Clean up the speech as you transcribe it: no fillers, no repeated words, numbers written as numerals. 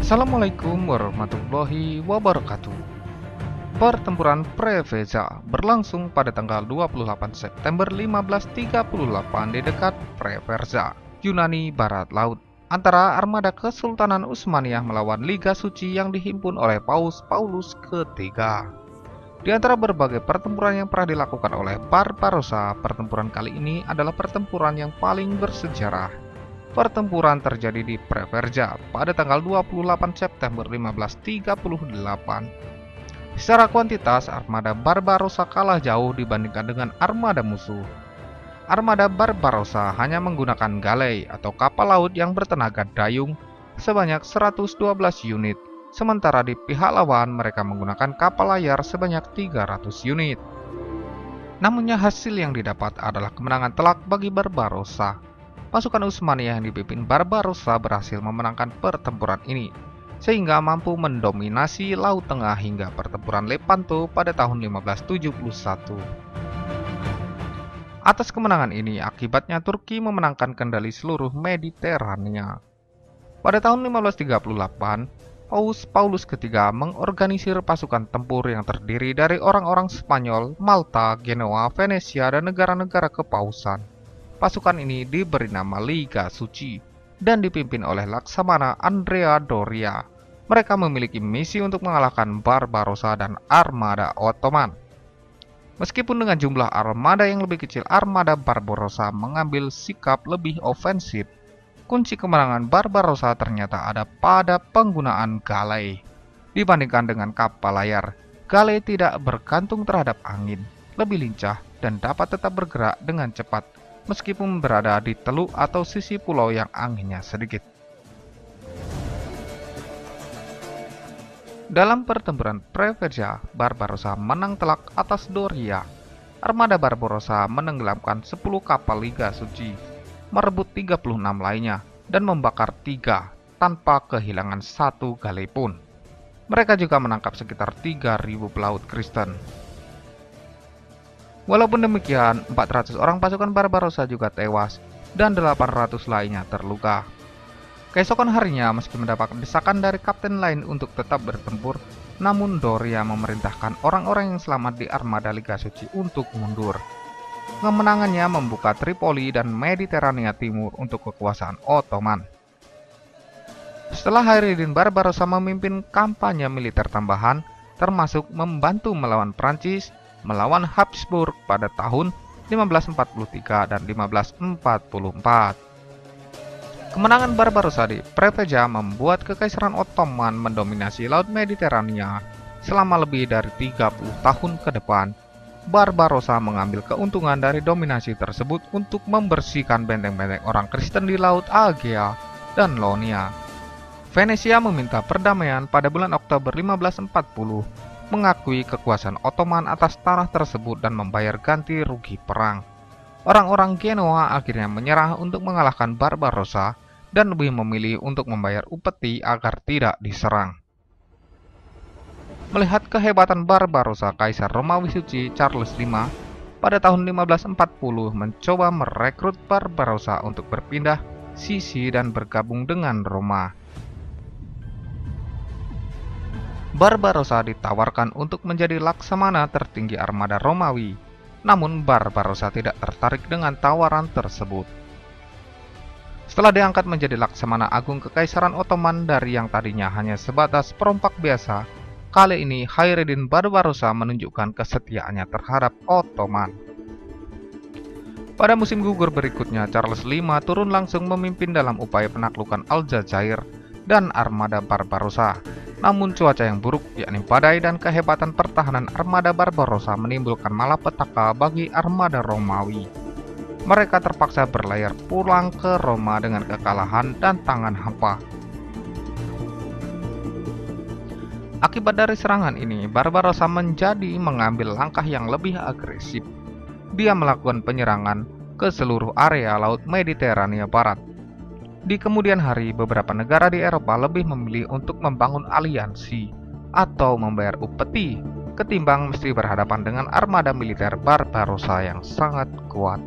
Assalamualaikum warahmatullahi wabarakatuh. Pertempuran Preveza berlangsung pada tanggal 28 September 1538 di dekat Preverza, Yunani Barat Laut, antara armada Kesultanan Utsmaniyah melawan Liga Suci yang dihimpun oleh Paus Paulus ketiga. Di antara berbagai pertempuran yang pernah dilakukan oleh Barbarossa, pertempuran kali ini adalah pertempuran yang paling bersejarah. Pertempuran terjadi di Preverza pada tanggal 28 September 1538. Secara kuantitas, armada Barbarossa kalah jauh dibandingkan dengan armada musuh. Armada Barbarossa hanya menggunakan galei atau kapal laut yang bertenaga dayung sebanyak 112 unit, sementara di pihak lawan mereka menggunakan kapal layar sebanyak 300 unit. Namunnya hasil yang didapat adalah kemenangan telak bagi Barbarossa. Pasukan Utsmaniyah yang dipimpin Barbarossa berhasil memenangkan pertempuran ini, sehingga mampu mendominasi Laut Tengah hingga pertempuran Lepanto pada tahun 1571. Atas kemenangan ini, akibatnya Turki memenangkan kendali seluruh Mediterania. Pada tahun 1538, Paus Paulus ketiga mengorganisir pasukan tempur yang terdiri dari orang-orang Spanyol, Malta, Genoa, Venesia, dan negara-negara kepausan. Pasukan ini diberi nama Liga Suci dan dipimpin oleh Laksamana Andrea Doria. Mereka memiliki misi untuk mengalahkan Barbarossa dan armada Ottoman. Meskipun dengan jumlah armada yang lebih kecil, armada Barbarossa mengambil sikap lebih ofensif. Kunci kemenangan Barbarossa ternyata ada pada penggunaan galei. Dibandingkan dengan kapal layar, galei tidak bergantung terhadap angin, lebih lincah dan dapat tetap bergerak dengan cepat meskipun berada di teluk atau sisi pulau yang anginnya sedikit. Dalam pertempuran Preverza, Barbarossa menang telak atas Doria. Armada Barbarossa menenggelamkan 10 kapal Liga Suci, merebut 36 lainnya, dan membakar 3 tanpa kehilangan 1 galei pun. Mereka juga menangkap sekitar 3.000 pelaut Kristen. Walaupun demikian, 400 orang pasukan Barbarossa juga tewas dan 800 lainnya terluka. Keesokan harinya, meski mendapat desakan dari kapten lain untuk tetap bertempur, namun Doria memerintahkan orang-orang yang selamat di armada Liga Suci untuk mundur. Kemenangannya membuka Tripoli dan Mediterania Timur untuk kekuasaan Ottoman. Setelah Hayreddin Barbarossa memimpin kampanye militer tambahan, termasuk membantu melawan Prancis, melawan Habsburg pada tahun 1543 dan 1544. Kemenangan Barbarossa di Preveza membuat Kekaisaran Ottoman mendominasi Laut Mediterania selama lebih dari 30 tahun ke depan. Barbarossa mengambil keuntungan dari dominasi tersebut untuk membersihkan benteng-benteng orang Kristen di Laut Aegea dan Ionia. Venesia meminta perdamaian pada bulan Oktober 1540, mengakui kekuasaan Ottoman atas tanah tersebut dan membayar ganti rugi perang. Orang-orang Genoa akhirnya menyerah untuk mengalahkan Barbarossa dan lebih memilih untuk membayar upeti agar tidak diserang. Melihat kehebatan Barbarossa, Kaisar Romawi Suci Charles V pada tahun 1540 mencoba merekrut Barbarossa untuk berpindah sisi dan bergabung dengan Roma. Barbarossa ditawarkan untuk menjadi laksamana tertinggi armada Romawi, namun Barbarossa tidak tertarik dengan tawaran tersebut. Setelah diangkat menjadi laksamana agung Kekaisaran Ottoman dari yang tadinya hanya sebatas perompak biasa, kali ini Hayreddin Barbarossa menunjukkan kesetiaannya terhadap Ottoman. Pada musim gugur berikutnya, Charles V turun langsung memimpin dalam upaya penaklukan Aljazair dan armada Barbarossa. Namun cuaca yang buruk, yakni badai dan kehebatan pertahanan armada Barbarossa menimbulkan malapetaka bagi armada Romawi. Mereka terpaksa berlayar pulang ke Roma dengan kekalahan dan tangan hampa. Akibat dari serangan ini, Barbarossa mengambil langkah yang lebih agresif. Dia melakukan penyerangan ke seluruh area Laut Mediterania Barat. Di kemudian hari, beberapa negara di Eropa lebih memilih untuk membangun aliansi atau membayar upeti ketimbang mesti berhadapan dengan armada militer Barbarossa yang sangat kuat.